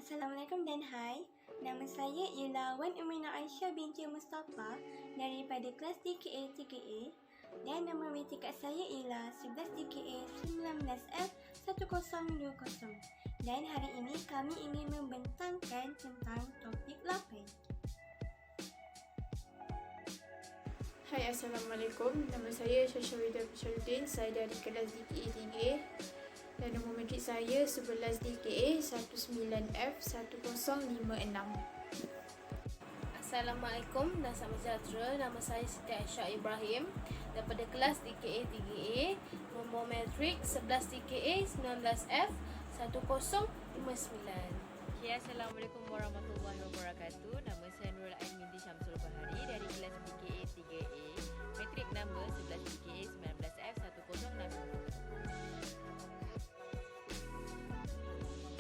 Assalamualaikum dan hai. Nama saya ialah Wan Umaina Aisyah binti Mustafa daripada kelas DKA 3A dan nama WT kad saya ialah 11 DKA 19F 1020. Dan hari ini kami ingin membentangkan tentang topik lapan. Hai, Assalamualaikum. Nama saya Syashawidah Fishaluddin. Saya dari kelas DKA 3A dan nombor matrik saya 11 DKA 19F 1056. Assalamualaikum dan salam sejahtera. Nama saya Siti Aisyah Ibrahim daripada kelas DKA 3A, nombor matrik 11 DKA 19F 1059. Okay, Assalamualaikum warahmatullahi wabarakatuh. Nama saya Nurul Ain binti Syamsul Bahari dari kelas DKA 3A, matrik nombor 11 DKA 19F 1060.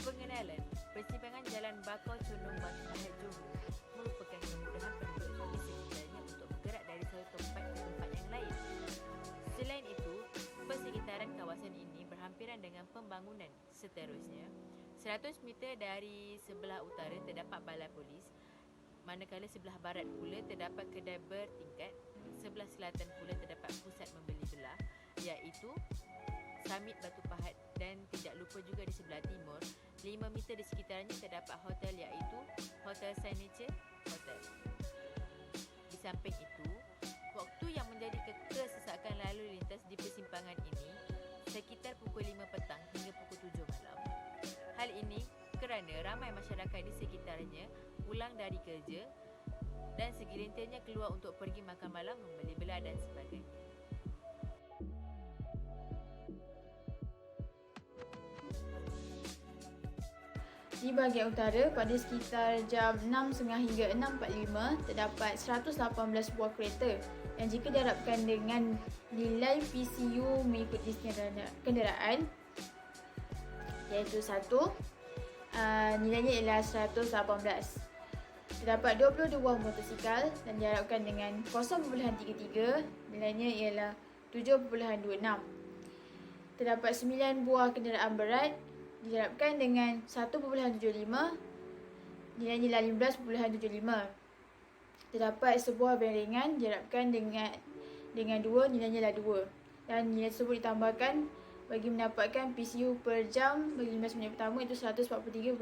Pengenalan, persimpangan Jalan Bakau Condong Batu Pahat Johor merupakan kemudahan penduduk di sekitarnya untuk bergerak dari satu tempat ke tempat yang lain. Selain itu, persekitaran kawasan ini berhampiran dengan pembangunan. Seterusnya, 100 meter dari sebelah utara terdapat balai polis, manakala sebelah barat pula terdapat kedai bertingkat, sebelah selatan pula terdapat pusat membeli belah iaitu Summit Batu Pahat, dan tidak lupa juga di sebelah timur 5 meter di sekitarnya terdapat hotel iaitu Hotel Signature Hotel. Di samping itu, waktu yang menjadi kesesakan lalu lintas di persimpangan ini sekitar pukul 5 petang hingga pukul 7 malam. Hal ini kerana ramai masyarakat di sekitarnya pulang dari kerja dan segelintirnya keluar untuk pergi makan malam, membeli belah dan sebagainya. Di bahagian utara, pada sekitar jam 6.30 hingga 6.45 terdapat 118 buah kereta yang jika diharapkan dengan nilai PCU mengikut jenis kenderaan iaitu 1, nilainya ialah 118. Terdapat 22 buah motosikal dan diharapkan dengan 0.33, nilainya ialah 7.26. Terdapat 9 buah kenderaan berat diharapkan dengan 1.75, nilainya ialah 15.75. Terdapat sebuah van ringan diharapkan dengan 2, nilainya ialah 2. Dan nilai tersebut ditambahkan bagi mendapatkan PCU per jam bagi 15 minit pertama itu 143.01.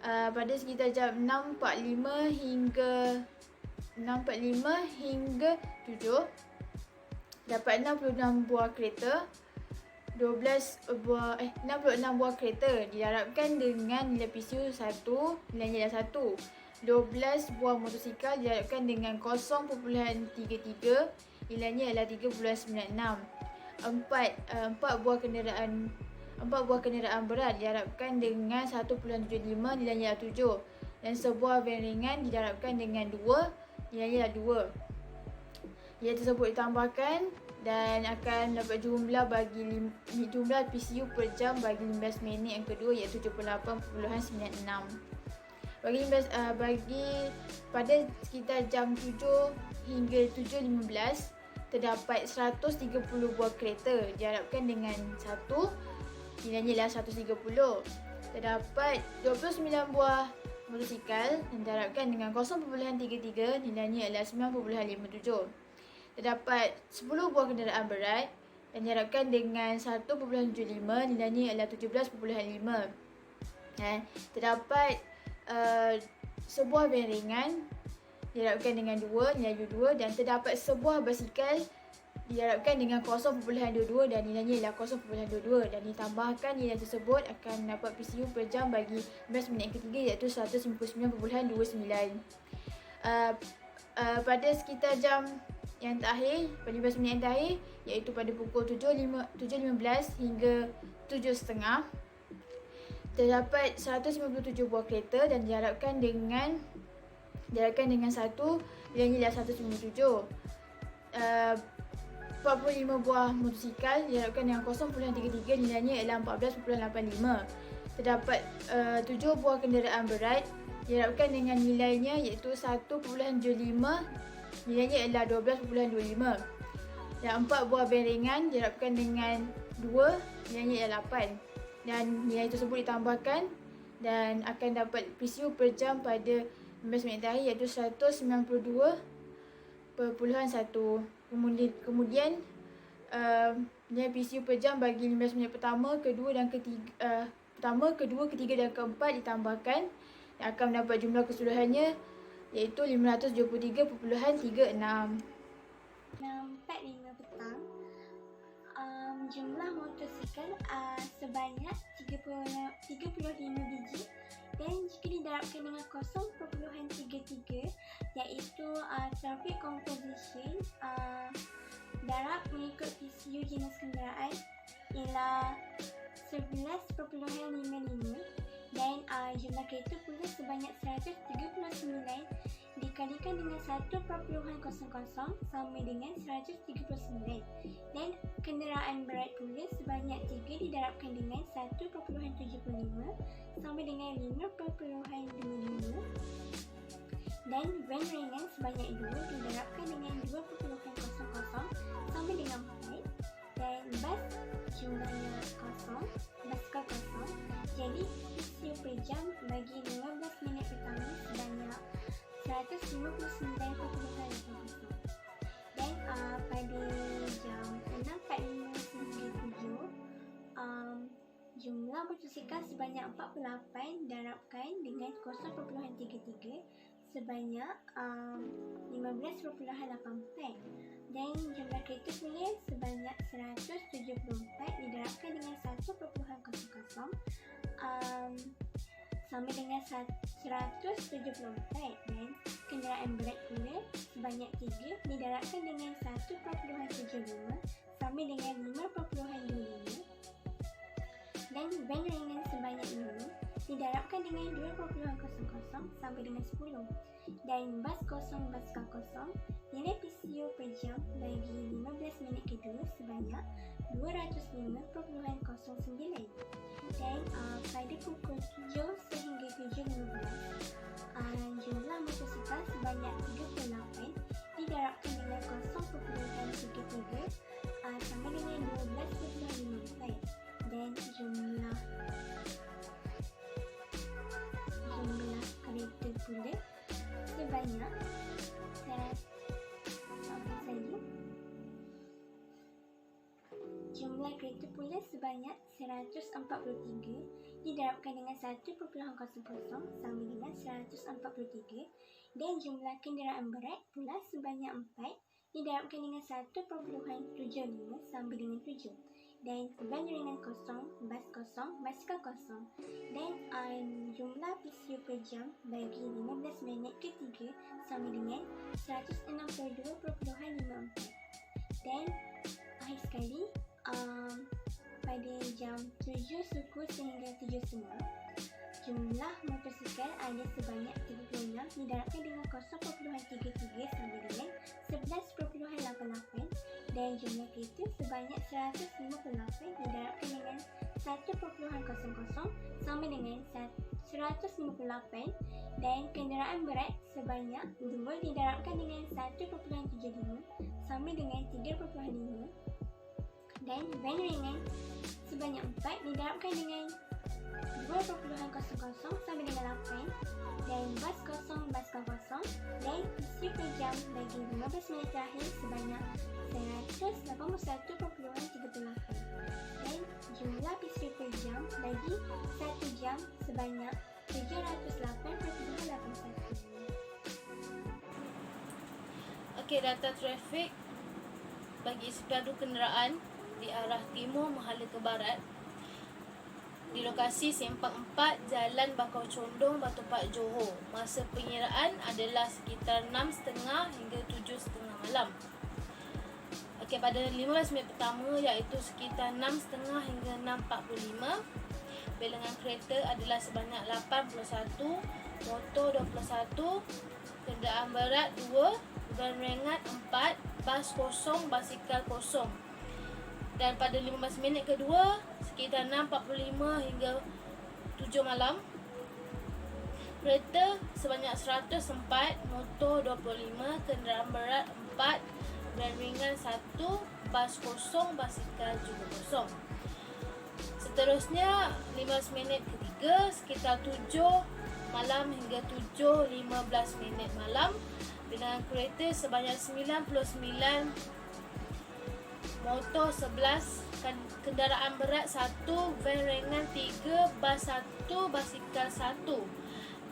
Pada sekitar jam 6.45 hingga 7 dapat 66 buah kereta 66 buah kereta diharapkan dengan nilai PCU 1, nilainya ialah 1. 12 buah motosikal diharapkan dengan 0.33, nilainya ialah 3.96. 4 buah kenderaan berat diharapkan dengan 1.75, nilainya ialah 7. Dan sebuah van ringan diharapkan dengan 2, nilainya ialah 2. Nilai tersebut ditambahkan dan akan dapat jumlah PCU per jam bagi 15 minit yang kedua iaitu 78.96. Bagi pada sekitar jam 7 hingga 7.15 terdapat 130 buah kereta diharapkan dengan 1, nilainya ialah 130. Terdapat 29 buah motosikal yang diharapkan dengan 0.33, nilainya ialah 9.57. Terdapat 10 buah kenderaan berat yang diharapkan dengan 1.75, nilainya ialah 17.5. Terdapat sebuah van ringan diharapkan dengan 2, nilai 2, dan terdapat sebuah basikal diharapkan dengan 0.22 dan nilainya ialah 0.22, dan ditambahkan nilai tersebut akan dapat PCU per jam bagi 15 minit ketiga iaitu 159.29. Pada sekitar jam yang terakhir, pada 15 minit yang terakhir iaitu pada pukul 7.15 hingga 7.30 terdapat 157 buah kereta dan diharapkan dengan 1, nilainya ialah 197. 45 buah motosikal diharapkan dengan 0.33, nilainya ialah 14.85. Terdapat 7 buah kenderaan berat diharapkan dengan nilainya iaitu 1.75, nilainya ialah 12.25. Dan 4 buah van ringan diharapkan dengan 2, nilainya ialah 8. Dan nilai tersebut ditambahkan dan akan dapat PCU per jam pada 15 minit terakhir iaitu 192.1. Kemudian nilai PCU per jam bagi 15 minit pertama, kedua, ketiga dan keempat ditambahkan yang akan mendapat jumlah keseluruhannya iaitu 573.36. 6.45 petang, jumlah motosikal sebanyak 35 biji, dan jika didarabkan dengan 0.33 iaitu traffic composition, darab mengikut PCU jenis kenderaan ialah 11.55, dan jumlah kereta pula sebanyak 139 dikalikan dengan 1.00 sama dengan 139, dan kenderaan berat pula sebanyak 3 didarabkan dengan 1.75 sama dengan 5.25, dan van ringan sebanyak 2 didarabkan dengan 2.00 sama dengan 4, dan bas jumlahnya kosong, basikal kosong. Jadi PCU per jam bagi 15 minit pertama sebanyak 159.8, dan pada jam 6.45 hingga 7, jumlah motosikal sebanyak 48 darabkan dengan 0.33 sebanyak 15.84, dan jumlah kereta pula sebanyak 174 didarabkan dengan 1.00 sama dengan 174, dan kenderaan berat pula sebanyak 3 didarabkan dengan 1.75 sama dengan 5.25, dan van ringan sebanyak 5 didarabkan dengan 2.00 sampai dengan 10, dan bas kosong basikal kosong nilai PCU per jam bagi 15 minit kedua sebanyak 205.09, dan pada pukul 7 sehingga 7.15, jumlah motosikal sebanyak 38 didarabkan dengan 0.33 sama dengan 12.54, dan jumlah kereta pula sebanyak jumlah kereta pula sebanyak 143 didarabkan dengan 1.00 sama dengan 143, dan jumlah kenderaan berat pula sebanyak 4 didarabkan dengan 1.75 sama dengan 7, dan van ringan kosong, bas kosong, basikal kosong, dan jumlah PCU per jam bagi 15 minit ketiga sama dengan 162.54, dan akhir sekali pada jam 7 suku sehingga 7.30, jumlah motosikal ada sebanyak 36 didarabkan dengan 0.33 sama dengan 11.88, dan jumlah kereta sebanyak 158 didarabkan dengan 1.00 sama dengan 158, dan kenderaan berat sebanyak 2 didarabkan dengan 1.75 sama dengan 3.5, dan van ringan sebanyak 4 didarabkan dengan 2.00 sama dengan 8, dan bas kosong basikal kosong, dan PCU per jam bagi 15 minit terakhir sebanyak 181.38, dan jumlah PCU per jam bagi 1 jam sebanyak 708.81. Okey, data trafik bagi sepadu kenderaan di arah timur menghala ke barat di lokasi Sempang 4 Jalan Bakau Condong, Batu Pahat, Johor. Masa pengiraan adalah sekitar 6.30 hingga 7.30 malam. Okey, pada 15 minit pertama iaitu sekitar 6.30 hingga 6.45, bilangan kereta adalah sebanyak 81, motor 21, kenderaan berat 2, van ringan 4, bas kosong, basikal kosong. Dan pada 15 minit kedua sekitar 6.45 hingga 7 malam, kereta sebanyak 104, motor 25, kenderaan berat 4, van ringan 1, bas kosong, basikal juga kosong. Seterusnya 15 minit ketiga sekitar 7 malam hingga 7.15 malam. Bilangan kereta sebanyak 99, motor 11, kenderaan berat 1, van ringan 3, bas 1, basikal 1.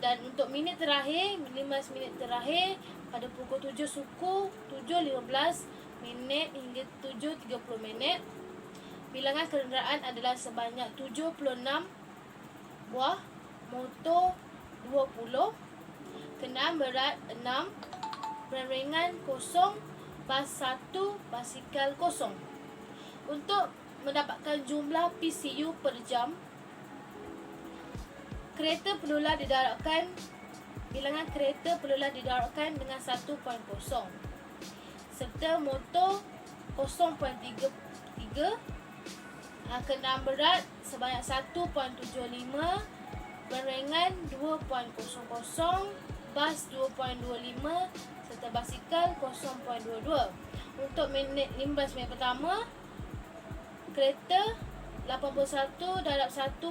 Dan untuk minit terakhir, 15 minit terakhir pada pukul 7 suku, 7.15 minit hingga 7.30 minit. Bilangan kenderaan adalah sebanyak 76 buah, motor 20, kenderaan berat 6, van ringan 0, bas 1, basikal 0. Untuk mendapatkan jumlah PCU per jam, bilangan kereta perlulah didaratkan dengan 1.0, serta motor 0.33, kenderaan berat sebanyak 1.75, van ringan 2.00, bas 2.25, serta basikal 0.22. Untuk 15 minit pertama, kereta 81 darab 1.0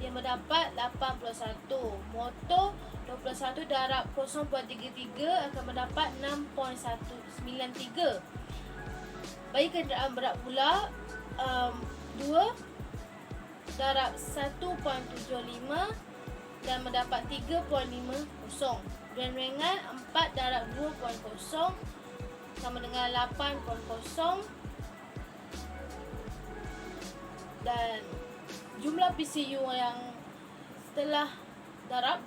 yang mendapat 81. Motor 21 darab 0.33 akan mendapat 6.193. Bagi kenderaan berat pula, 2 darab 1.75 dan mendapat 3.50. Dan ringan 4 darab 2.0 sama dengan 8.0. Dan jumlah PCU yang setelah darab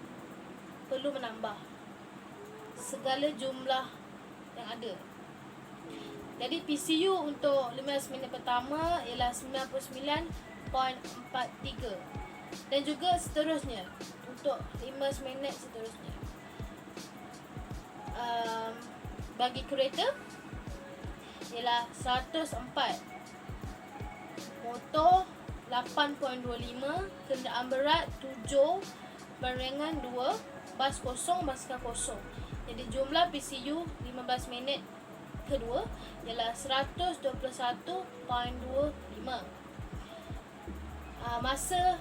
perlu menambah segala jumlah yang ada. Jadi PCU untuk 15 minit pertama ialah 99.43. Dan juga seterusnya untuk 15 minit seterusnya. Bagi kereta ialah 104, motor 8.25, kenderaan berat 7, van ringan 2, bas 0, basikal 0. Jadi jumlah PCU 15 minit kedua ialah 121.25. Masa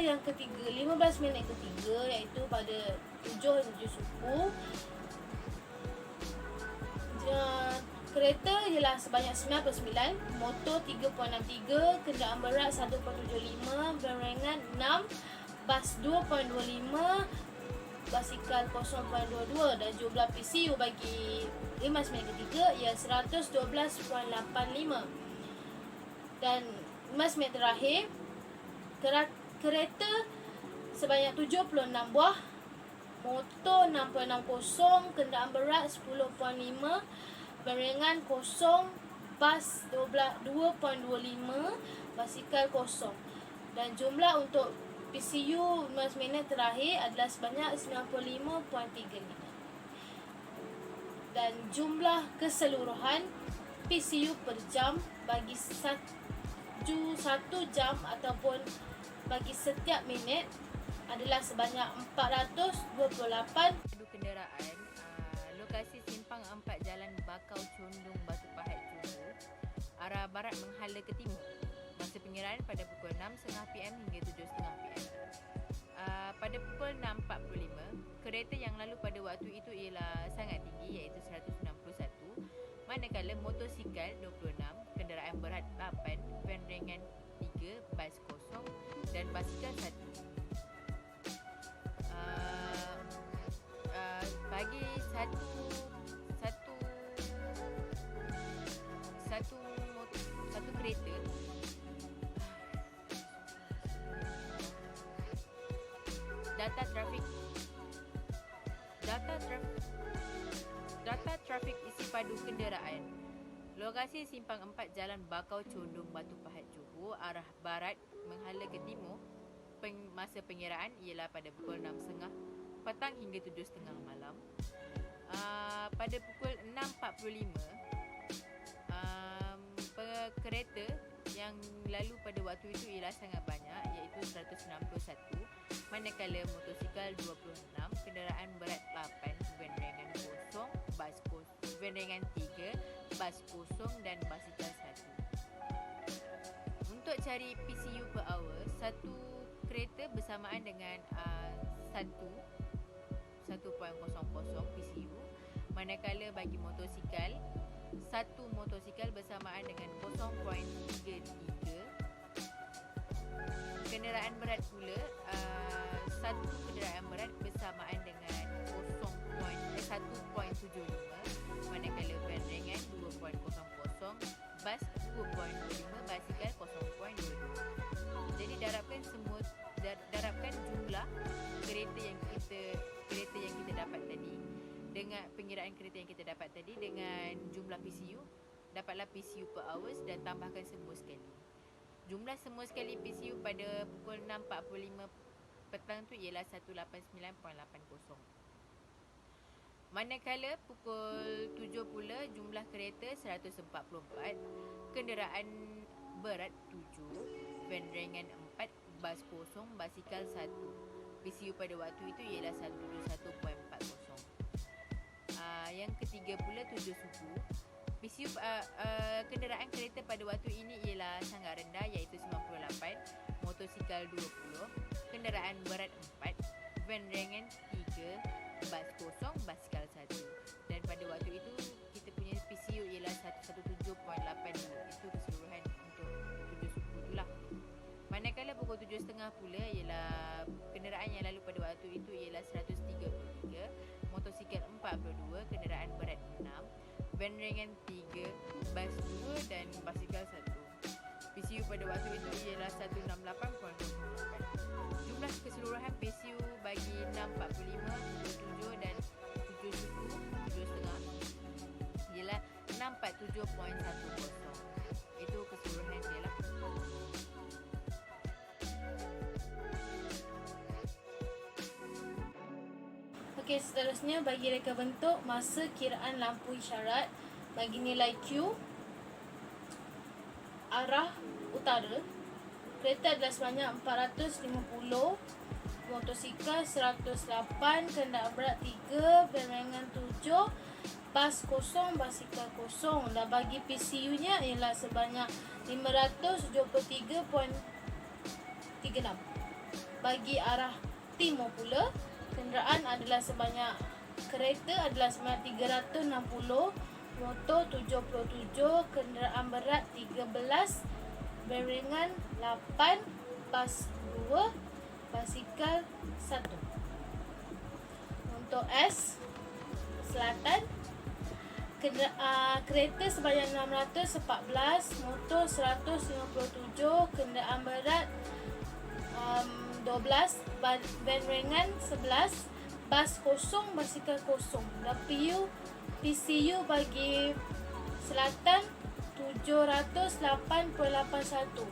yang ketiga, 15 minit ketiga, iaitu pada 7 suku, kereta ialah sebanyak 99, motor 3.63, kenderaan berat 1.75, van ringan 6, bas 2.25, basikal 0.22. Dan jumlah PCU bagi 15 minit ketiga ialah 112.85. Dan 15 minit terakhir, kereta sebanyak 76 buah, motor 6.60, kenderaan berat 10.5, van ringan 0, bas 2.25, basikal 0. Dan jumlah untuk PCU 15 minit terakhir adalah sebanyak 95.35. Dan jumlah keseluruhan PCU per jam bagi satu jam ataupun bagi setiap minit adalah sebanyak 428. Padu kenderaan lokasi simpang 4 Jalan Bakau Condong Batu Pahat Johor, arah barat menghala ke timur. Masa pengiraan pada pukul 6.30 PM hingga 7.30 PM. Pada pukul 6.45, kereta yang lalu pada waktu itu ialah sangat tinggi, iaitu 161, manakala motosikal 26, kenderaan berat 8, van ringan 3, bas 0 dan basikal 1. Bagi satu kereta, data trafik isi padu kenderaan lokasi simpang 4 Jalan Bakau Condong Batu Pahat Johor, arah barat menghala ke timur. Masa pengiraan ialah pada pukul 6.30 petang hingga 7.30 malam. Pada pukul 6.45, kereta yang lalu pada waktu itu ialah sangat banyak, iaitu 161, manakala motosikal 26, kenderaan berat 8, van ringan 0, van ringan 3, bas 0 dan basikal 1. Untuk Untuk cari PCU per hour, satu kereta bersamaan dengan 1.00 PCU, manakala bagi motosikal, satu motosikal bersamaan dengan 0.33. Kenderaan berat pula, satu kenderaan berat bersamaan dengan 1.75, manakala van ringan 2.00, bas 2.25, basikal 0.22. Jadi darabkan jumlah kereta yang kita dapat tadi dengan pengiraan kereta yang kita dapat tadi dengan jumlah PCU, dapatlah PCU per hours dan tambahkan semua sekali. Jumlah semua sekali PCU pada pukul 6.45 petang tu ialah 189.80. Manakala pukul 7 pula jumlah kereta 144, kenderaan berat 7, van ringan 4, bas kosong, basikal 1. PCU pada waktu itu ialah 171.40. Yang ketiga pula 7 suku. PCU kenderaan kereta pada waktu ini ialah sangat rendah, iaitu 98, motosikal 20, kenderaan berat 4, van ringan 3, bas kosong, basikal 1. Dan pada waktu itu kita punya PCU ialah 117.82. Itu keseluruhan untuk 7 suku itulah. Manakala pukul 7.30 pula ialah kenderaan yang lalu pada waktu itu ialah 133, motosikal 42, kenderaan berat 6, van ringan 3, bas 2 dan basikal 1. PCU pada waktu itu ialah 168.08. Jumlah keseluruhan PCU bagi 6.45, 7 dan 7 suku 7.5 ialah 647.10. Itu keseluruhan dia lah. Okey, seterusnya bagi reka bentuk masa kiraan lampu isyarat bagi nilai Q arah utara. Kereta adalah sebanyak 450, motosikal 108, kenderaan berat 3, van ringan 7, bas kosong, basikal kosong. Dan bagi PCU-nya ialah sebanyak 573.36. Bagi arah timur pula, kenderaan adalah sebanyak kereta adalah sebanyak 360, motor 77, kenderaan berat 13, van ringan 8, bas 2, basikal 1. Untuk S selatan, kereta sebanyak 614, motor 157, kenderaan berat 12, van ringan 11, bas kosong, basikal kosong. Dan PCU bagi selatan 708.81.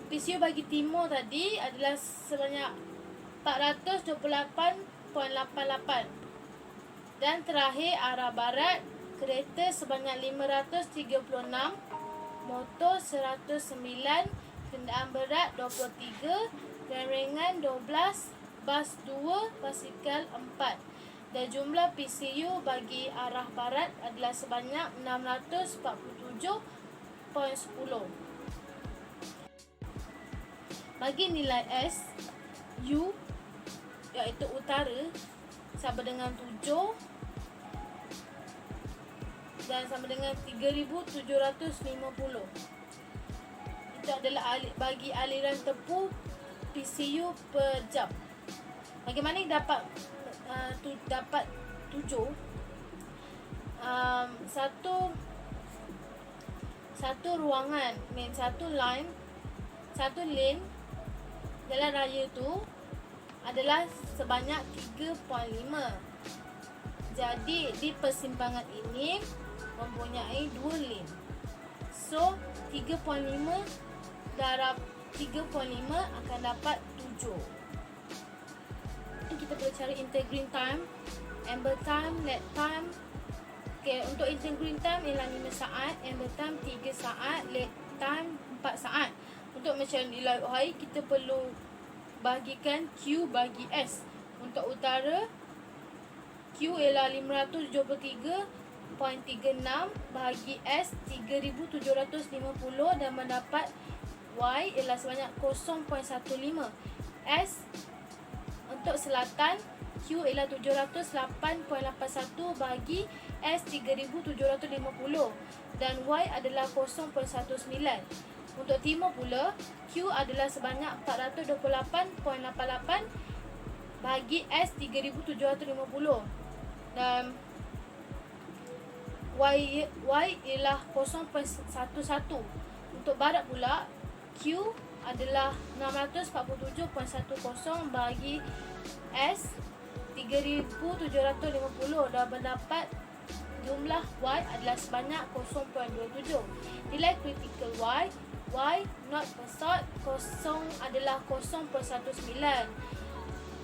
PCU bagi timur tadi adalah sebanyak 428.88. Dan terakhir arah barat, kereta sebanyak 536, motor 109, kenderaan berat 23, van ringan 12, bas 2, basikal 4. Dan jumlah PCU bagi arah barat adalah sebanyak 647.10. Bagi nilai S, U iaitu utara sama dengan 7 dan sama dengan 3750. Itu adalah bagi aliran tepu PCU per jam. Bagaimana dapat 7? Satu ruangan, satu lane jalan raya tu adalah sebanyak 3.5. Jadi di persimpangan ini mempunyai 2 lane. So 3.5 darab 3.5 akan dapat 7. Kita boleh cari intergreen time, amber time, lap time. Okay, untuk intergreen time ialah 5 saat, amber time 3 saat, lap time 4 saat. Untuk mencari nilai OI, kita perlu bahagikan Q bagi S. Untuk utara, Q ialah 573 bahagi S 3750 dan mendapat Y ialah sebanyak 0.15. S untuk selatan Q ialah 708.81 bahagi S 3750 dan Y adalah 0.19. Untuk timur pula, Q adalah sebanyak 428.88 bahagi S 3750 dan Y ialah 0.11. Untuk barat pula, Q adalah 647.10 bahagi S 3750 dan mendapat jumlah Y adalah sebanyak 0.27. Nilai kritikal Y not besar, 0 adalah 0.19.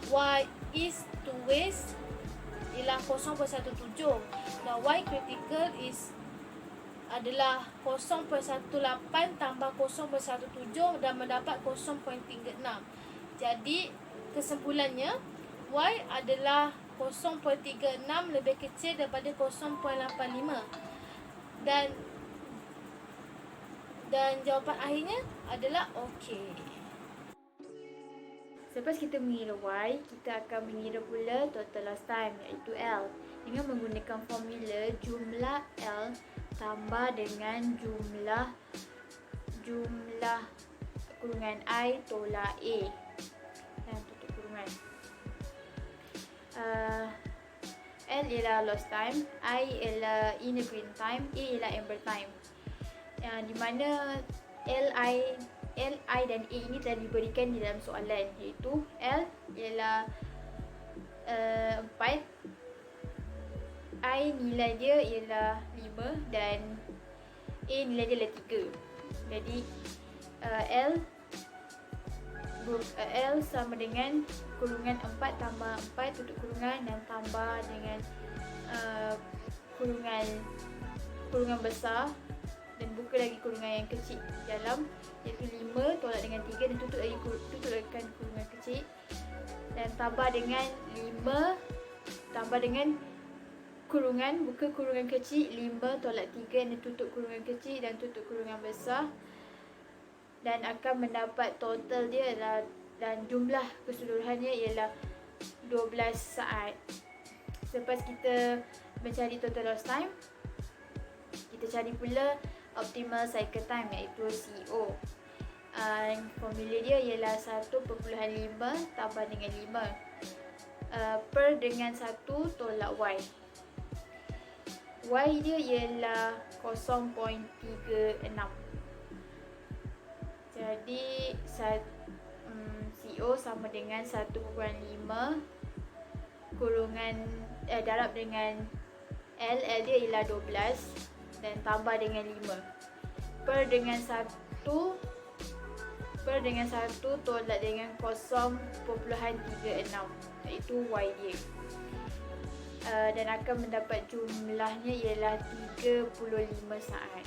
Y east to west ialah 0.17 dan Y critical is adalah 0.18 tambah 0.17 dan mendapat 0.36. Jadi kesimpulannya Y adalah 0.36 lebih kecil daripada 0.85 dan jawapan akhirnya adalah okey. Selepas kita mengira Y, kita akan mengira pula total lost time iaitu L dengan menggunakan formula jumlah L tambah dengan jumlah kurungan I tolak A dan tutup kurungan. L ialah lost time, I ialah inner green time, A ialah amber time. Di mana Li dan A ini telah diberikan di dalam soalan, iaitu L ialah 4, I nilai dia ialah 5 dan A nilai dia ialah 3. Jadi L sama dengan kurungan 4 tambah 4 tutup kurungan dan tambah dengan kurungan besar dan buka lagi kurungan yang kecil dalam, iaitu 5 tolak dengan 3 dan tutup lagi kurungan kecil dan tambah dengan 5 tambah dengan kurungan, buka kurungan kecil, 5 tolak 3 dan tutup kurungan kecil dan tutup kurungan besar dan akan mendapat total dia adalah, dan jumlah keseluruhannya ialah 12 saat. Selepas kita mencari total lost time, kita cari pula optimal cycle time iaitu CO. Formula dia ialah 1.5 tambah dengan 5 per dengan 1 tolak Y. Y dia ialah 0.36. Jadi CO sama dengan 1.5 kurungan darab dengan L dia ialah 12 dan tambah dengan 5 per dengan 1 tolak dengan 0.36 iaitu Y dia. Dan akan mendapat jumlahnya ialah 35 saat.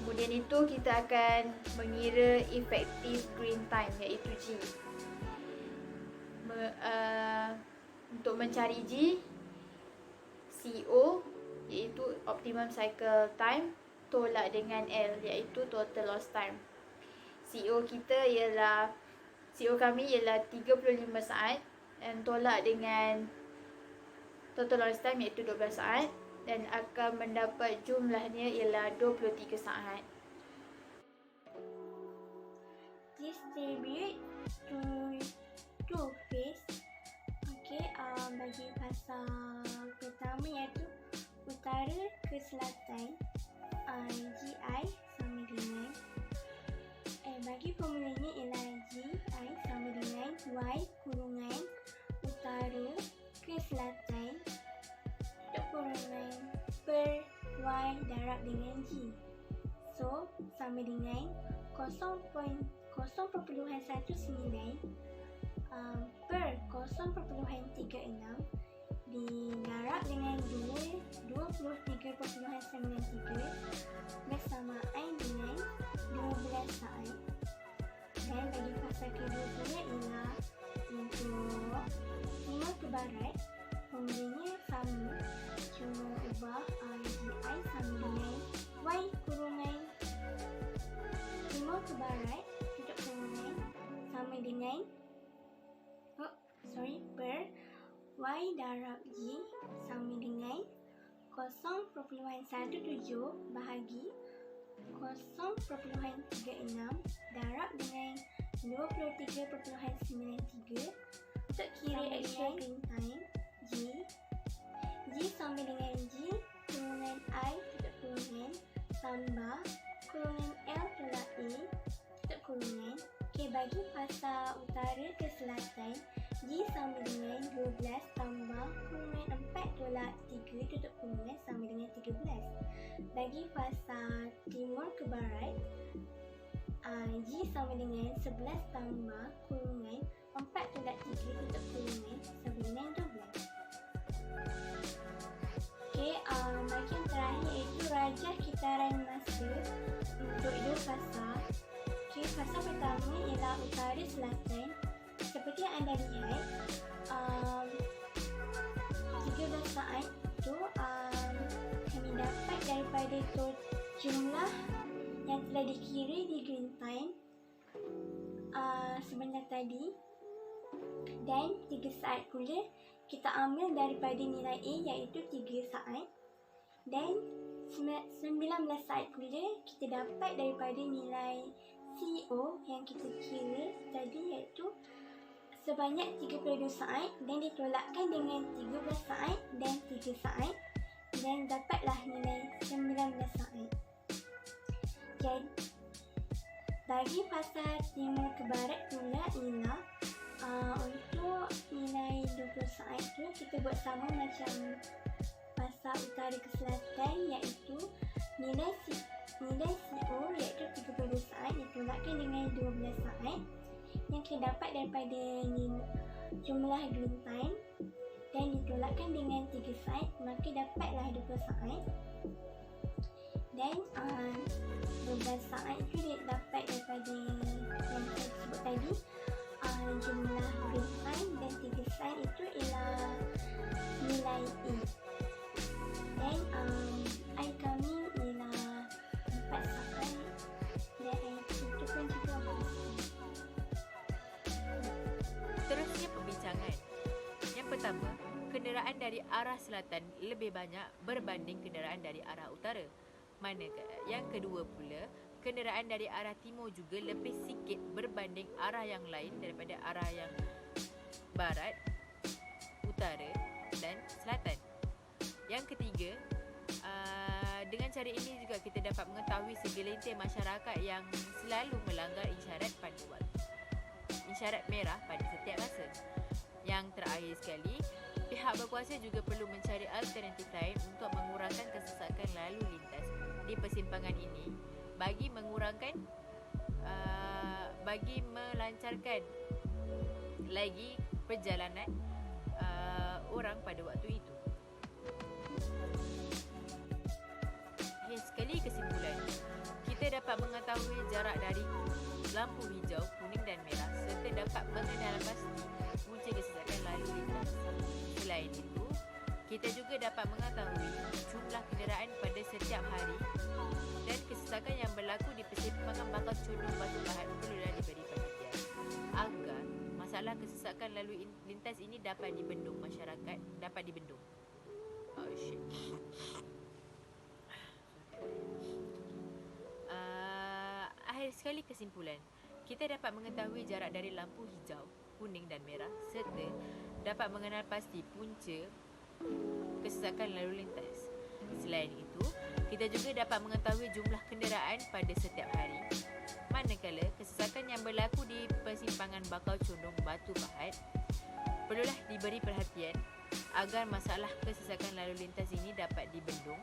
Kemudian itu kita akan mengira effective green time iaitu G. Untuk mencari G, CO iaitu optimum cycle time tolak dengan L iaitu total lost time. CO kami ialah 35 saat dan tolak dengan total lost time iaitu 12 saat dan akan mendapat jumlahnya ialah 23 saat. Distribute to two phase. Bagi fasa pertama iaitu utara ke selatan, GI sama dengan bagi formulanya ialah GI sama dengan Y kurungan utara ke selatan tutup kurungan per Y darab dengan G. So sama dengan 0.019 per 0.36 didarab dengan 23.93 bersama I dengan 12 saat. Dan bagi fasa kedua pula ialah untuk timur ke barat, formulanya sama, cuma ubah ke barat tutup kurungan sama dengan per Y darab Y sama dengan 0.17 bahagi 0.36 darab dengan 23.93 untuk kira action green time G sama dengan G kurungan I tutup kurungan tambah kurungan L tolak A tutup kurungan. Okey, bagi fasa utara ke selatan G sama dengan 12 tambah kurungan 4 tolak 3 tutup kurungan sama dengan 13. Bagi fasa timur ke barat G sama dengan 11 tambah kurungan 4 tolak 3 tutup kurungan sama dengan 12. Okey, bagi yang terakhir iaitu rajah kitaran masa untuk dua fasa. Okey, fasa pertama ialah utara selatan. Seperti yang anda lihat, 13 saat itu kami dapat daripada jumlah yang telah dikira di green time sebentar tadi, dan 3 saat pula kita ambil daripada nilai A iaitu 3 saat, dan 19 saat pula kita dapat daripada nilai CO yang kita kira tadi iaitu sebanyak 32 saat dan ditolakkan dengan 13 saat dan 3 saat dan dapatlah nilai 19 saat. Jadi bagi fasa timur ke barat pula ialah untuk nilai 20 saat tu kita buat sama macam fasa utara ke selatan, iaitu nilai CO iaitu 32 saat ditolakkan dengan 12 saat yang kita dapat daripada jumlah green time dan ditolakkan dengan 3 saat, maka dapatlah 20 saat. Dan 12 saat itu dapat daripada yang saya sebut tadi, jumlah green time, dan 3 saat itu ialah nilai A. Dan I kami ialah 4 saat dan itu pun juga Terusnya perbincangan. Yang pertama, kenderaan dari arah selatan lebih banyak berbanding kenderaan dari arah utara. Manakala yang kedua pula, kenderaan dari arah timur juga lebih sikit berbanding arah yang lain daripada arah yang barat, utara dan selatan. Yang ketiga, dengan cara ini juga kita dapat mengetahui segelintir masyarakat yang selalu melanggar isyarat merah pada setiap masa. Yang terakhir sekali, pihak berkuasa juga perlu mencari alternatif lain untuk mengurangkan kesesakan lalu lintas di persimpangan ini bagi melancarkan lagi perjalanan orang pada waktu itu. Sekali kesimpulan, kita dapat mengetahui jarak dari lampu hijau, kuning dan merah serta dapat mengenal pasti punca kesesakan lalu lintas. Selain itu, kita juga dapat mengetahui jumlah kenderaan pada setiap hari dan kesesakan yang berlaku di persimpangan Bakau Condong Batu Pahat perlulah diberi perhatian agar masalah kesesakan lalu lintas ini dapat dibendung. Akhir sekali kesimpulan, kita dapat mengetahui jarak dari lampu hijau, kuning dan merah serta dapat mengenal pasti punca kesesakan lalu lintas. Selain itu, kita juga dapat mengetahui jumlah kenderaan pada setiap hari. Manakala kesesakan yang berlaku di persimpangan Bakau Condong Batu Pahat perlulah diberi perhatian agar masalah kesesakan lalu lintas ini dapat dibendung